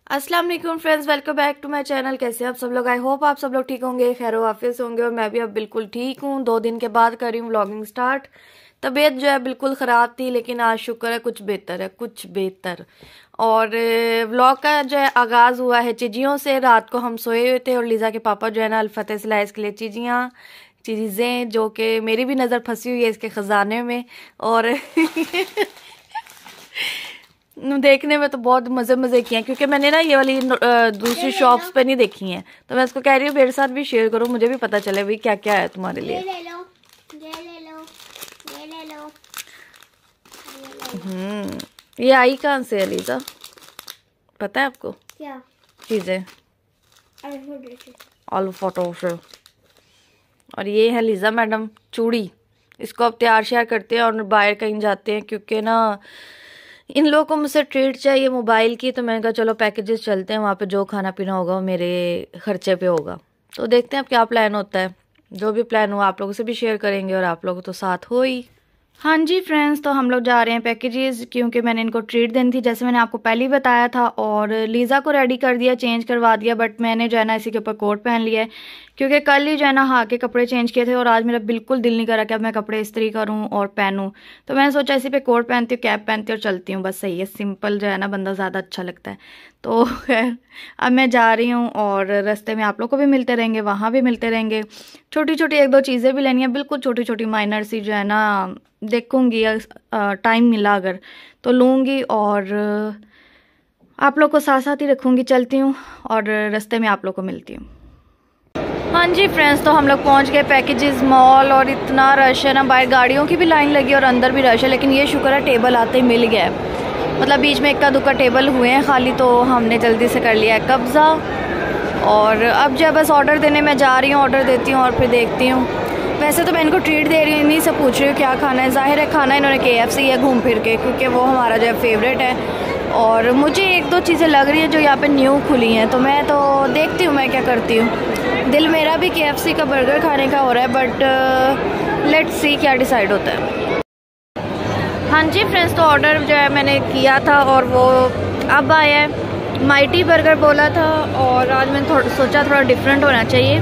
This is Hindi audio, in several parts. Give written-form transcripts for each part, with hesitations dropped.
अस्सलाम वालेकुम friends, welcome back to my channel. कैसे हैं आप सब लोग? आई होप आप सब लोग ठीक होंगे, खैर वाफिस होंगे। और मैं भी अब बिल्कुल ठीक हूँ। 2 दिन के बाद कर रही हूँ व्लॉगिंग स्टार्ट। तबीयत जो है बिल्कुल ख़राब थी, लेकिन आज शुक्र है कुछ बेहतर है, कुछ बेहतर। और व्लॉग का जो है आगाज़ हुआ है चिजियों से। रात को हम सोए हुए थे और लीज़ा के पापा जो है ना अलफतेह से लाए इसके लिए चीज़ें जो कि मेरी भी नज़र फंसी हुई है इसके ख़जाने में। और देखने में तो बहुत मज़े मज़े की हैं, क्योंकि मैंने ना ये वाली दूसरी शॉप्स पे नहीं देखी हैं। तो मैं इसको कह रही हूँ मेरे साथ भी शेयर करो, मुझे भी पता चले भाई क्या क्या है तुम्हारे लिए। ये ले लो, ये ले लो, ये ले लो, ये आई कहाँ से है लीजा, पता है आपको? क्या चीज़ें अल्फा आलू फोटो से। और ये है लीजा मैडम चूड़ी। इसको अब तैयार श्यार करते हैं और बाहर कहीं जाते हैं, क्योंकि ना इन लोगों को मुझसे ट्रीट चाहिए मोबाइल की। तो मैंने कहा चलो पैकेजेस चलते हैं, वहाँ पे जो खाना पीना होगा वो मेरे खर्चे पे होगा। तो देखते हैं अब क्या प्लान होता है। जो भी प्लान हुआ आप लोगों से भी शेयर करेंगे, और आप लोग तो साथ हो ही। हाँ जी फ्रेंड्स, तो हम लोग जा रहे हैं पैकेजेस, क्योंकि मैंने इनको ट्रीट देनी थी जैसे मैंने आपको पहले ही बताया था। और लीज़ा को रेडी कर दिया, चेंज करवा दिया, बट मैंने जो है ना इसी के ऊपर कोट पहन लिया है, क्योंकि कल ही जो है ना हाँ के कपड़े चेंज किए थे और आज मेरा बिल्कुल दिल नहीं करा कि अब मैं कपड़े इस्त्री करूँ और पहनूँ। तो मैंने सोचा इसी पे कोट पहनती हूँ, कैप पहनती हूँ और चलती हूँ, बस सही है। सिंपल जो है ना बंदा ज़्यादा अच्छा लगता है। तो खैर अब मैं जा रही हूँ और रास्ते में आप लोग को भी मिलते रहेंगे, वहाँ भी मिलते रहेंगे। छोटी छोटी एक दो चीज़ें भी लेनी है, बिल्कुल छोटी छोटी माइनर सी जो है ना, देखूंगी टाइम मिला अगर तो लूँगी। और आप लोग को साथ साथ ही रखूँगी, चलती हूँ और रास्ते में आप लोग को मिलती हूँ। हाँ जी फ्रेंड्स, तो हम लोग पहुँच गए पैकेजेस मॉल। और इतना रश है ना, बाहर गाड़ियों की भी लाइन लगी और अंदर भी रश है, लेकिन ये शुक्र है टेबल आते ही मिल गया है। मतलब बीच में इक्का दुक्का टेबल हुए हैं खाली, तो हमने जल्दी से कर लिया है कब्ज़ा। और अब जब बस ऑर्डर देने में जा रही हूँ, ऑर्डर देती हूँ और फिर देखती हूँ। वैसे तो मैं इनको ट्रीट दे रही हूँ, इन्हीं से पूछ रही हूँ क्या खाना है। ज़ाहिर है खाना इन्होंने KFC है घूम फिर के, क्योंकि वो हमारा जो है फेवरेट है। और मुझे एक दो चीज़ें लग रही है जो यहाँ पे न्यू खुली हैं, तो मैं तो देखती हूँ मैं क्या करती हूँ। दिल मेरा भी KFC का बर्गर खाने का हो रहा है, बट लेट्स सी क्या डिसाइड होता है। हाँ जी फ्रेंड्स, तो ऑर्डर जो है मैंने किया था और वो अब आया है। माइटी बर्गर बोला था और आज मैंने सोचा थोड़ा डिफरेंट होना चाहिए,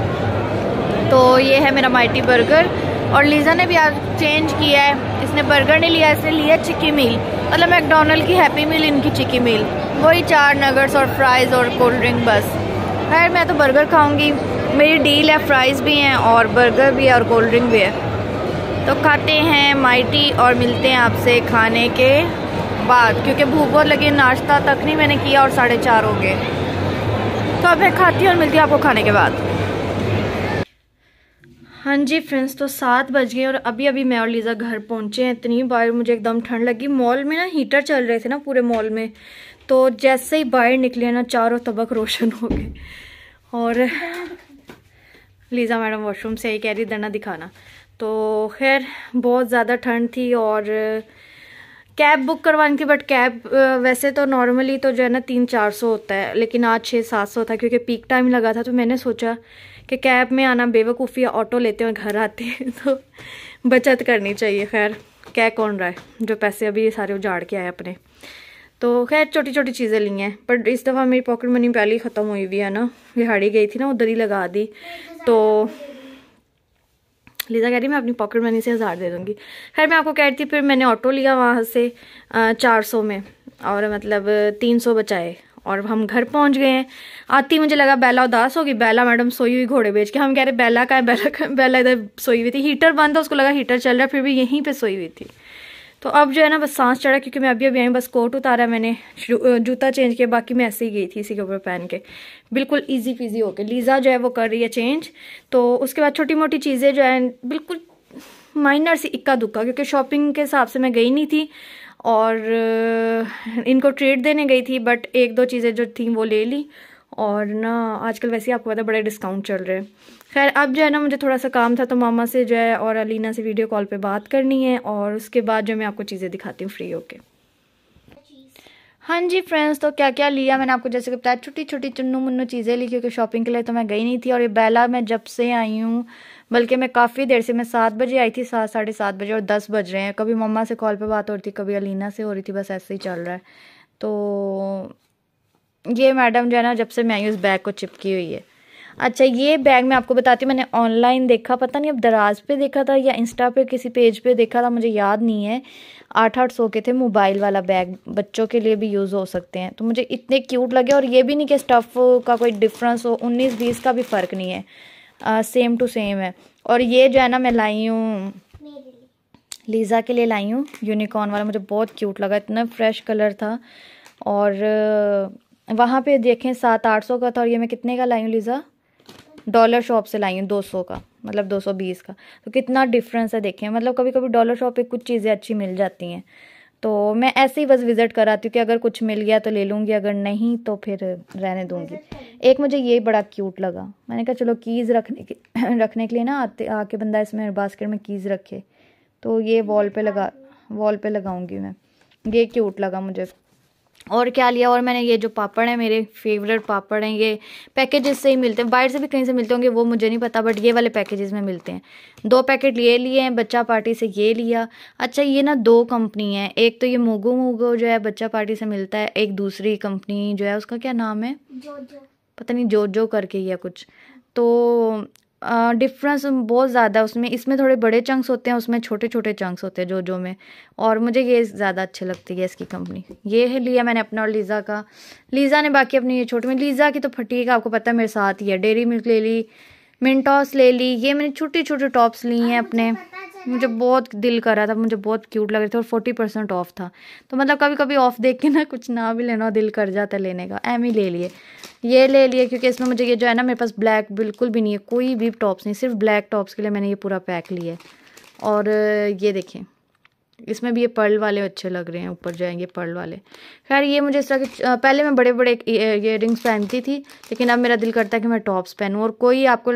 तो ये है मेरा माइटी बर्गर। और लीज़ा ने भी आज चेंज किया है, इसने बर्गर नहीं लिया, इसने लिया चिक्की मील, मतलब मैकडोनल्ड की हैप्पी मील, इनकी चिक्की मील, वही 4 नगर्स और फ्राइज़ और कोल्ड ड्रिंक बस। खैर मैं तो बर्गर खाऊंगी, मेरी डील है, फ्राइज़ भी हैं और बर्गर भी है और कोल्ड ड्रिंक भी है। तो खाते हैं माइटी और मिलते हैं आपसे खाने के बाद, क्योंकि भूख बहुत लगी, नाश्ता तक नहीं मैंने किया और 4:30 हो गए। तो अब मैं खाती हूँ और मिलती हूँ आपको खाने के बाद। हाँ जी फ्रेंड्स, तो 7 बज गए और अभी अभी मैं और लीज़ा घर पहुँचे हैं। इतनी बार मुझे एकदम ठंड लगी। मॉल में ना हीटर चल रहे थे ना पूरे मॉल में, तो जैसे ही बाहर निकले ना चारों तबक रोशन हो गए। और लीज़ा मैडम वॉशरूम से आई, कह रही दना दिखाना। तो खैर बहुत ज़्यादा ठंड थी और कैब बुक करवानी थी, बट कैब वैसे तो नॉर्मली तो जो है ना 300-400 होता है, लेकिन आज 600-700 था, क्योंकि पीक टाइम लगा था। तो मैंने सोचा कि कैब में आना बेवकूफ़ी, ऑटो लेते हैं घर आते हैं, तो बचत करनी चाहिए। खैर क्या कौन रहा है जो पैसे अभी सारे उजाड़ के आए अपने। तो खैर छोटी छोटी चीज़ें ली हैं, पर इस दफ़ा मेरी पॉकेट मनी पहले ही ख़त्म हुई हुई है ना, दिहाड़ी गई थी ना, उधर ही लगा दी। तो लीज़ा कह रही मैं अपनी पॉकेट मनी से 1000 दे दूँगी। खैर मैं आपको कह रही थी, फिर मैंने ऑटो लिया वहाँ से 400 में, और मतलब 300 बचाए और हम घर पहुँच गए हैं। आती मुझे लगा बेला उदास होगी, बेला मैडम सोई हुई घोड़े बेच के। हम कह रहे बेला का है, बेला इधर सोई हुई थी, हीटर बंद था, उसको लगा हीटर चल रहा है, फिर भी यहीं पर सोई हुई थी। तो अब जो है ना बस सांस चढ़ा, क्योंकि मैं अभी अभी आई, बस कोट उतारा मैंने, जूता चेंज किया, बाकी मैं ऐसे ही गई थी इसी के ऊपर पहन के, बिल्कुल इजी पीजी होके। लीज़ा जो है वो कर रही है चेंज। तो उसके बाद छोटी मोटी चीज़ें जो है बिल्कुल माइनर सी इक्का दुक्का, क्योंकि शॉपिंग के हिसाब से मैं गई नहीं थी और इनको ट्रीट देने गई थी, बट एक दो चीज़ें जो थी वो ले ली। और ना आजकल वैसे ही आपको पता है बड़े डिस्काउंट चल रहे हैं। खैर अब जो है ना मुझे थोड़ा सा काम था, तो मामा से जो है और अलीना से वीडियो कॉल पे बात करनी है, और उसके बाद जो मैं आपको चीज़ें दिखाती हूँ फ्री होके। हाँ जी फ्रेंड्स, तो क्या क्या लिया मैंने आपको जैसे कि बताया, छोटी छोटी चुन्नू मुन्नू चीज़ें ली, क्योंकि शॉपिंग के लिए तो मैं गई नहीं थी। और ये बेला मैं जब से आई हूँ, बल्कि मैं काफ़ी देर से, मैं 7 बजे आई थी, 7-7:30 बजे, और 10 बज रहे हैं। कभी मम्मा से कॉल पे बात हो रही थी, कभी अलीना से हो रही थी, बस ऐसे ही चल रहा है। तो ये मैडम जो है ना, जब से मैं आई उस बैग को चिपकी हुई है। अच्छा, ये बैग मैं आपको बताती हूँ, मैंने ऑनलाइन देखा, पता नहीं अब दराज पे देखा था या इंस्टा पे किसी पेज पे देखा था, मुझे याद नहीं है। 800 के थे, मोबाइल वाला बैग, बच्चों के लिए भी यूज़ हो सकते हैं। तो मुझे इतने क्यूट लगे, और ये भी नहीं कि स्टफ़ का कोई डिफरेंस हो, 19-20 का भी फ़र्क नहीं है, सेम टू सेम है। और ये जो है ना मैं लाई हूँ लीज़ा के लिए, लाई हूँ यूनिकॉर्न वाला, मुझे बहुत क्यूट लगा, इतना फ्रेश कलर था। और वहाँ पे देखें 700-800 का था, और ये मैं कितने का लाई हूँ लीज़ा? डॉलर शॉप से लाई हूँ 200 का, मतलब 220 का। तो कितना डिफरेंस है देखें, मतलब कभी कभी डॉलर शॉप पे कुछ चीज़ें अच्छी मिल जाती हैं। तो मैं ऐसे ही बस विज़िट कराती हूँ कि अगर कुछ मिल गया तो ले लूँगी, अगर नहीं तो फिर रहने दूँगी। एक मुझे ये बड़ा क्यूट लगा, मैंने कहा चलो कीज़ रखने के लिए ना आके बंदा इसमें बास्केट में कीज़ रखे, तो ये वॉल पे लगाऊंगी मैं। ये क्यूट लगा मुझे। और क्या लिया, और मैंने ये जो पापड़ हैं, मेरे फेवरेट पापड़ हैं, ये पैकेजेस से ही मिलते हैं, बाहर से भी कहीं से मिलते होंगे वो मुझे नहीं पता, बट ये वाले पैकेजेस में मिलते हैं। 2 पैकेट ये लिए हैं, बच्चा पार्टी से ये लिया। अच्छा, ये ना 2 कंपनी है, एक तो ये मोगो जो है बच्चा पार्टी से मिलता है, एक दूसरी कंपनी जो है उसका क्या नाम है, पता नहीं, जो करके या कुछ। तो डिफरेंस बहुत ज़्यादा है उसमें, इसमें थोड़े बड़े चंक्स होते हैं, उसमें छोटे छोटे चंक्स होते हैं जो में। और मुझे ये ज़्यादा अच्छी लगती है इसकी कंपनी। ये है लिया मैंने अपना और लीज़ा का। लीज़ा ने बाकी अपनी ये छोटी में, लीज़ा की तो फटीक आपको पता है मेरे साथ ही है। डेयरी मिल्क ले ली, मिंटॉस ले ली, ये मैंने छोटी छोटी टॉप्स ली हैं अपने, मुझे बहुत दिल कर रहा था, मुझे बहुत क्यूट लग रहे थे, और 40% ऑफ था। तो मतलब कभी कभी ऑफ देख के ना कुछ ना भी लेना दिल कर जाता है लेने का, एम ही ले लिए। ये ले लिए क्योंकि इसमें मुझे ये जो है ना, मेरे पास ब्लैक बिल्कुल भी नहीं है, कोई भी टॉप्स नहीं, सिर्फ ब्लैक टॉप्स के लिए मैंने ये पूरा पैक लिया है। और ये देखें, इसमें भी ये पर्ल वाले अच्छे लग रहे हैं, ऊपर जाएंगे पर्ल वाले। खैर ये मुझे इस तरह के, पहले मैं बड़े बड़े इयररिंग्स पहनती थी, लेकिन अब मेरा दिल करता है कि मैं टॉप्स पहनूं। और कोई आपको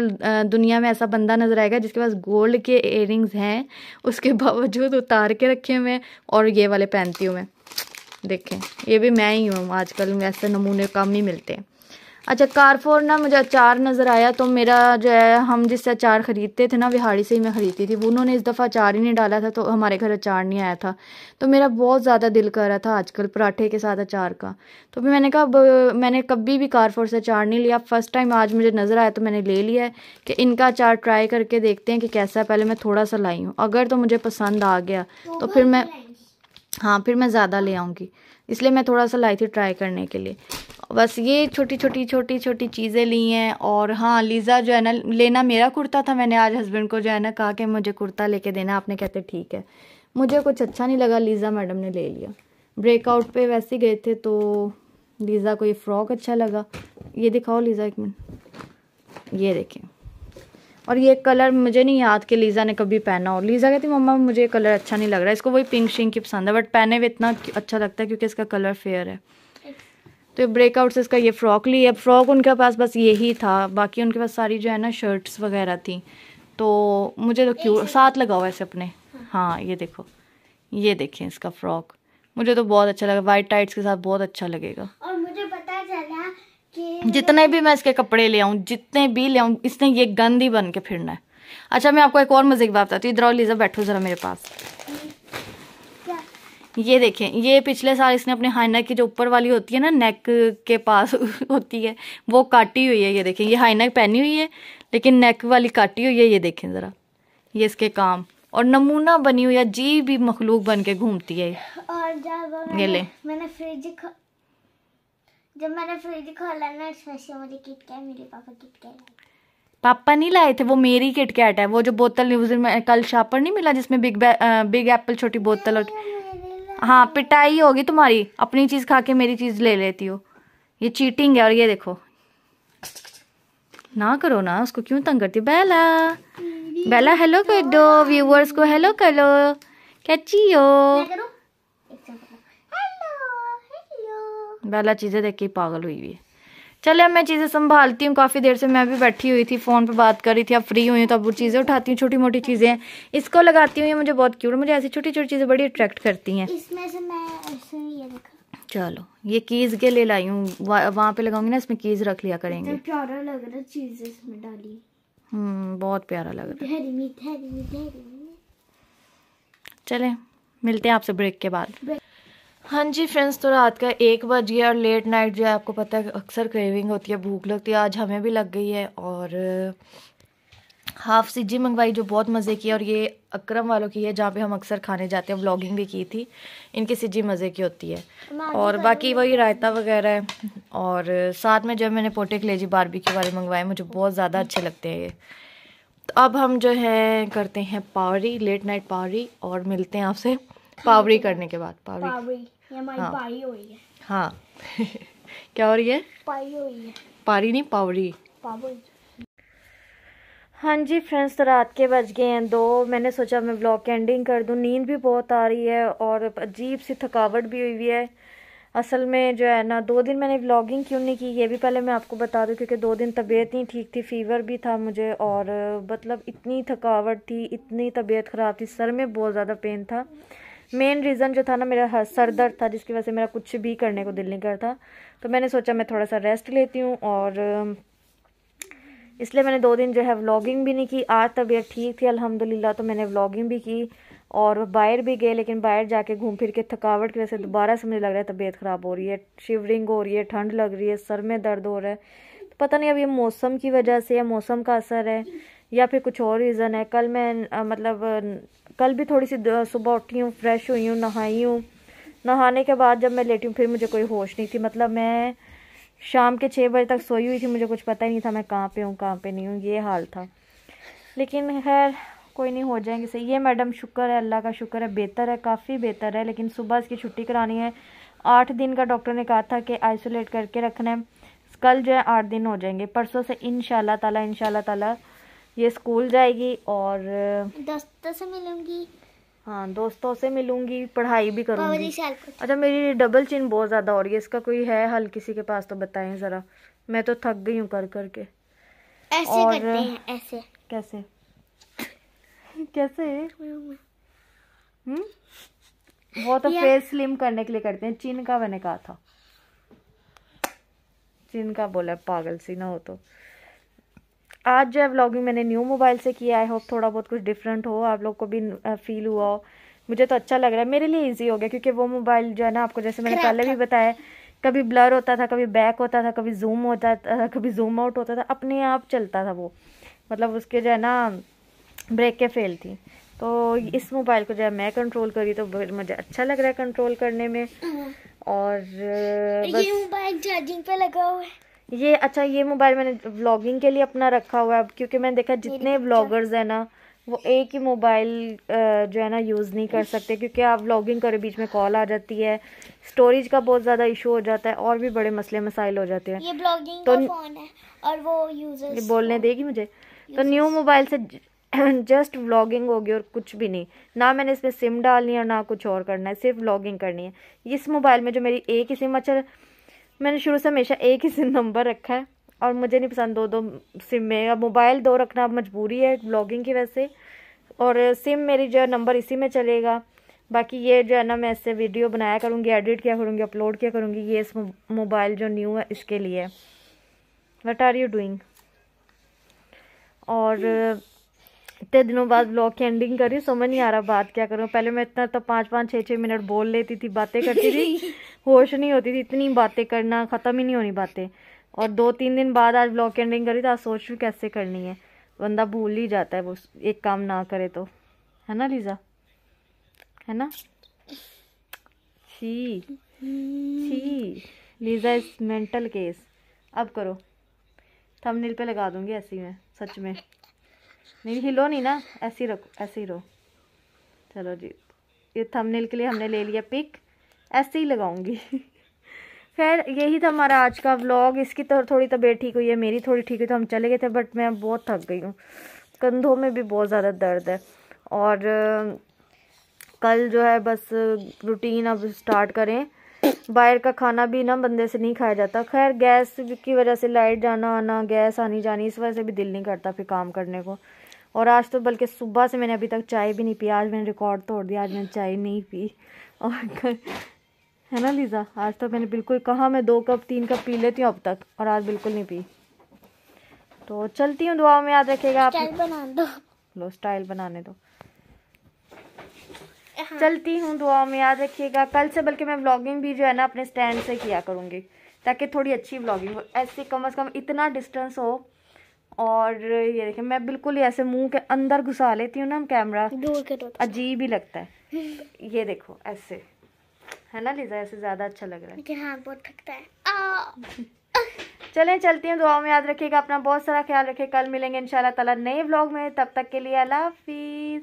दुनिया में ऐसा बंदा नजर आएगा जिसके पास गोल्ड के इयररिंग्स हैं, उसके बावजूद उतार के रखे हुए हैं और ये वाले पहनती हूँ मैं। देखें, ये भी मैं ही हूँ, आजकल वैसे नमूने कम ही मिलते हैं। अच्छा, कारफोर ना मुझे अचार नज़र आया, तो मेरा जो है, हम जिससे अचार ख़रीदते थे ना, विहाड़ी से ही मैं ख़रीदती थी, वो उन्होंने इस दफ़ा अचार ही नहीं डाला था, तो हमारे घर अचार नहीं आया था। तो मेरा बहुत ज़्यादा दिल कर रहा था आजकल पराठे के साथ अचार का। तो फिर मैंने कहा, मैंने कभी भी कारफोर से अचार नहीं लिया, फर्स्ट टाइम आज मुझे नज़र आया तो मैंने ले लिया है कि इनका अचार ट्राई करके देखते हैं कि कैसा है। पहले मैं थोड़ा सा लाई हूँ, अगर तो मुझे पसंद आ गया तो फिर मैं, हाँ, फिर मैं ज़्यादा ले आऊँगी, इसलिए मैं थोड़ा सा लाई थी ट्राई करने के लिए। बस ये छोटी छोटी चीज़ें ली हैं। और हाँ, लीज़ा जो है ना, लेना मेरा कुर्ता था, मैंने आज हस्बैंड को जो है ना कहा कि मुझे कुर्ता लेके देना, आपने कहते ठीक है। मुझे कुछ अच्छा नहीं लगा, लीज़ा मैडम ने ले लिया। ब्रेकआउट पे वैसे ही गए थे, तो लीज़ा को ये फ्रॉक अच्छा लगा। ये दिखाओ लीज़ा, एक मिनट, ये देखें। और ये कलर मुझे नहीं याद कि लीज़ा ने कभी पहना हो। लीज़ा कहती मम्मा मुझे ये कलर अच्छा नहीं लग रहा है, इसको वही पिंक शिंक की पसंद है, बट पहने हुए इतना अच्छा लगता है क्योंकि इसका कलर फेयर है। तो ब्रेकआउट से इसका ये फ़्रॉक ली है। फ्रॉक उनके पास बस यही था, बाकी उनके पास सारी जो है ना शर्ट्स वगैरह थी। तो मुझे तो क्यों साथ लगा हुआ ऐसे अपने, हाँ ये देखो, ये देखें इसका फ्रॉक, मुझे तो बहुत अच्छा लगा, वाइट टाइट्स के साथ बहुत अच्छा लगेगा। और मुझे पता चला कि जितने भी मैं इसके कपड़े ले आऊँ, जितने भी ले आऊँ, इसने ये गंद ही बन के फिरना है। अच्छा, मैं आपको एक और मजे की बात बताती हूँ, इधर आओ लीज़ा, बैठो ज़रा मेरे पास। ये देखें, ये पिछले साल इसने अपने हाई नेक की जो ऊपर वाली होती है ना, नेक के पास होती है, वो काटी हुई है। ये देखें, ये हाई नेक पहनी हुई है लेकिन नेक वाली काटी हुई है। ये देखें ज़रा, ये इसके काम, और नमूना बनी हुई है, अजीब भी मखलूक बन के घूमती है। और जब मैंने फ्रिज खोला ना, इसमें से मुझे किटकैट, मेरे पापा किटकैट, पापा नहीं लाए थे, वो मेरी किटकैट है। वो जो बोतल उस दिन में कल शापर नहीं मिला जिसमें बिग एप्पल छोटी बोतल, और हाँ, पिटाई होगी तुम्हारी, अपनी चीज खा के मेरी चीज ले लेती हो, ये चीटिंग है। और ये देखो, ना करो ना, उसको क्यों तंग करती। बेला, बेला हेलो कर दो, व्यूअर्स को हेलो कर लो, कैची हो। बेला चीजें देख के पागल हुई हुई है। चले, अब मैं चीज़ें संभालती हूँ, काफ़ी देर से मैं भी बैठी हुई थी, फ़ोन पे बात कर रही थी, अब फ्री हुई हूँ तो अब वो चीज़ें उठाती हूँ, छोटी मोटी चीज़ें हैं, इसको लगाती हूँ, ये मुझे बहुत क्यूट, मुझे ऐसी छोटी छोटी चीज़ें बड़ी अट्रैक्ट करती हैं। इसमें से मैं ऐसे ये देखा, चलो, ये कीज़ के लिए लाई हूँ, वहाँ पे लगाऊंगी ना, इसमें कीज़ रख लिया करेंगे। प्यारा लग रहा है, चीज़ें इसमें डाली, बहुत प्यारा लग रहा है। धरी। चले, मिलते हैं आपसे ब्रेक के बाद। हाँ जी फ्रेंड्स, तो रात का 1 बज गया और लेट नाइट जो है आपको पता है अक्सर क्रेविंग होती है, भूख लगती है। आज हमें भी लग गई है और हाफ सिज्जी मंगवाई जो बहुत मज़े की है। और ये अकरम वालों की है जहाँ पे हम अक्सर खाने जाते हैं, व्लॉगिंग भी की थी। इनकी सिज्जी मज़े की होती है। और बाकी वही रायता वगैरह है। और साथ में जब मैंने पोटे कलेजी बारबेक्यू वाले मंगवाए, मुझे बहुत ज़्यादा अच्छे लगते हैं ये। तो अब हम जो है करते हैं पावरी, लेट नाइट पावरी, और मिलते हैं आपसे पावरी करने के बाद। पावरी ये हमारी हाँ। पारी हो रही है। हाँ क्या हो रही है? पारी हो रही है। पारी नहीं, पावरी। पावरी। हाँ जी फ्रेंड्स, तो रात के बज गए हैं 2। मैंने सोचा मैं ब्लॉग की एंडिंग कर दूँ। नींद भी बहुत आ रही है और अजीब सी थकावट भी हुई हुई है। असल में जो है ना 2 दिन मैंने व्लॉगिंग क्यों नहीं की ये भी पहले मैं आपको बता दूं, क्योंकि 2 दिन तबीयत नहीं ठीक थी, फीवर भी था मुझे। और मतलब इतनी थकावट थी, इतनी तबीयत ख़राब थी, सर में बहुत ज़्यादा पेन था। मेन रीज़न जो था ना मेरा सर दर्द था, जिसकी वजह से मेरा कुछ भी करने को दिल नहीं करता। तो मैंने सोचा मैं थोड़ा सा रेस्ट लेती हूँ, और इसलिए मैंने 2 दिन जो है व्लॉगिंग भी नहीं की। आज तबीयत ठीक थी अल्हम्दुलिल्लाह, तो मैंने व्लॉगिंग भी की और बाहर भी गए। लेकिन बाहर जाके घूम फिर के थकावट की वजह से दोबारा से मुझे लग रहा है तबीयत ख़राब हो रही है, शिवरिंग हो रही है, ठंड लग रही है, सर में दर्द हो रहा है। तो पता नहीं अब ये मौसम की वजह से या मौसम का असर है या फिर कुछ और रीज़न है। कल मैं कल भी थोड़ी सी सुबह उठी हूँ, फ्रेश हुई हूँ, नहाई हूँ। नहाने के बाद जब मैं लेटी हूँ फिर मुझे कोई होश नहीं थी। मतलब मैं शाम के 6 बजे तक सोई हुई थी, मुझे कुछ पता ही नहीं था मैं कहाँ पे हूँ कहाँ पे नहीं हूँ, ये हाल था। लेकिन खैर कोई नहीं, हो जाएंगे सही। ये मैडम शुक्र है, अल्लाह का शुक्र है, बेहतर है, काफ़ी बेहतर है। लेकिन सुबह इसकी छुट्टी करानी है। 8 दिन का डॉक्टर ने कहा था कि आइसोलेट करके रखना है। कल जो है 8 दिन हो जाएंगे। परसों से इंशाल्लाह ताला ये स्कूल जाएगी और दोस्तों से मिलूंगी। हाँ, दोस्तों से मिलूंगी, पढ़ाई भी करूंगी। साल अच्छा, मेरी डबल चिन बहुत ज़्यादा हो रही है, इसका कोई है हल किसी के पास तो बताएं ज़रा। मैं तो थक गई हूँ कर करके। ऐसे और करते हैं, ऐसे। कैसे कैसे वो तो फेस स्लिम करने के लिए करते हैं। चिन का मैंने कहा था, चिन का बोला, पागल सी ना हो। तो आज जो है व्लॉगिंग मैंने न्यू मोबाइल से किया। आई होप थोड़ा बहुत कुछ डिफरेंट हो, आप लोग को भी फील हुआ हो। मुझे तो अच्छा लग रहा है, मेरे लिए इजी हो गया, क्योंकि वो मोबाइल जो है ना आपको जैसे मैंने पहले भी बताया, कभी ब्लर होता था, कभी बैक होता था, कभी जूम होता था, कभी जूम आउट होता था, अपने आप चलता था वो। मतलब उसके जो है ना ब्रेकें फेल थी। तो इस मोबाइल को जो है मैं कंट्रोल करी, तो मुझे अच्छा लग रहा है कंट्रोल करने में। और बस ये मोबाइल चार्जिंग पे लगा हुआ है। ये अच्छा, ये मोबाइल मैंने व्लॉगिंग के लिए अपना रखा हुआ है, क्योंकि मैंने देखा जितने व्लॉगर्स हैं ना वो एक ही मोबाइल जो है ना यूज़ नहीं कर सकते, क्योंकि आप व्लॉगिंग करें बीच में कॉल आ जाती है, स्टोरेज का बहुत ज़्यादा इशू हो जाता है, और भी बड़े मसले मसाइल हो जाते हैं। ये ब्लॉगिंग तो का फोन है और वो यूजर्स ये बोलने देगी मुझे। तो न्यू मोबाइल से जस्ट व्लॉगिंग होगी और कुछ भी नहीं। ना मैंने इसमें सिम डालनी है ना कुछ और करना है, सिर्फ व्लॉगिंग करनी है। इस मोबाइल में जो मेरी एक ही सिम, अच्छा मैंने शुरू से हमेशा एक ही सिम नंबर रखा है और मुझे नहीं पसंद 2-2 सिम में। अब मोबाइल 2 रखना अब मजबूरी है ब्लॉगिंग की वजह से, और सिम मेरी जो है नंबर इसी में चलेगा। बाकी ये जो है ना मैं इससे वीडियो बनाया करूँगी, एडिट किया करूँगी, अपलोड किया करूँगी। ये इस मोबाइल जो न्यू है इसके लिए। What are you doing? और इतने दिनों बाद ब्लॉग की एंडिंग कर रही हूँ, समझ नहीं आ रहा बात क्या करूँ। पहले मैं इतना तो 5-5 6-6 मिनट बोल लेती थी, बातें करती थी, होश नहीं होती थी, इतनी बातें करना, ख़त्म ही नहीं होनी बातें। और 2-3 दिन बाद आज ब्लॉग की एंडिंग करी, तो आज सोच रही कैसे करनी है। बंदा भूल ही जाता है वो एक काम ना करे तो, है ना लीजा, है ना? छी छी, लीजा इज मेंटल केस। अब करो, थंबनेल पे लगा दूंगी ऐसी में, सच में। नहीं हिलो नहीं ना, ऐसे ही रखो, ऐसे ही रहो। चलो जी, ये थंबनेल के लिए हमने ले लिया पिक, ऐसे ही लगाऊंगी। खैर यही था हमारा आज का व्लॉग। इसकी तो थोड़ी तबीयत ठीक हुई है, मेरी थोड़ी ठीक हुई, तो हम चले गए थे, बट मैं बहुत थक गई हूँ, कंधों में भी बहुत ज़्यादा दर्द है। और कल जो है बस रूटीन अब स्टार्ट करें। बाहर का खाना भी ना बंदे से नहीं खाया जाता। खैर गैस की वजह से, लाइट जाना आना, गैस आनी जानी, इस वजह से भी दिल नहीं करता फिर काम करने को। और आज तो बल्कि सुबह से मैंने अभी तक चाय भी नहीं पी। आज मैंने रिकॉर्ड तोड़ दिया, आज मैंने चाय नहीं पी। और है ना लीजा, आज तो मैंने बिल्कुल, कहाँ मैं 2 कप 3 कप पी लेती हूँ अब तक, और आज बिल्कुल नहीं पी। तो चलती हूँ, दुआ में याद रखेगा आप। स्टाइल बना दो। लो स्टाइल बनाने दो। हाँ। चलती हूँ, दुआ में याद रखिएगा। कल से बल्कि मैं व्लॉगिंग भी जो है ना अपने स्टैंड से किया करूँगी, ताकि थोड़ी अच्छी व्लॉगिंग हो, ऐसे कम से कम इतना डिस्टेंस हो। और ये देखिए मैं बिल्कुल ही ऐसे मुंह के अंदर घुसा लेती हूँ ना कैमरा, दूर करो, अजीब ही लगता है। ये देखो ऐसे है ना लिजा, ऐसे ज्यादा अच्छा लग रहा है। लेकिन हाँ बहुत थकता है। चलें चलती हूँ, दुआ में याद रखिएगा, अपना बहुत सारा ख्याल रखिए। कल मिलेंगे इंशाल्लाह ताला नए व्लॉग में, तब तक के लिए अल्लाह हाफिज।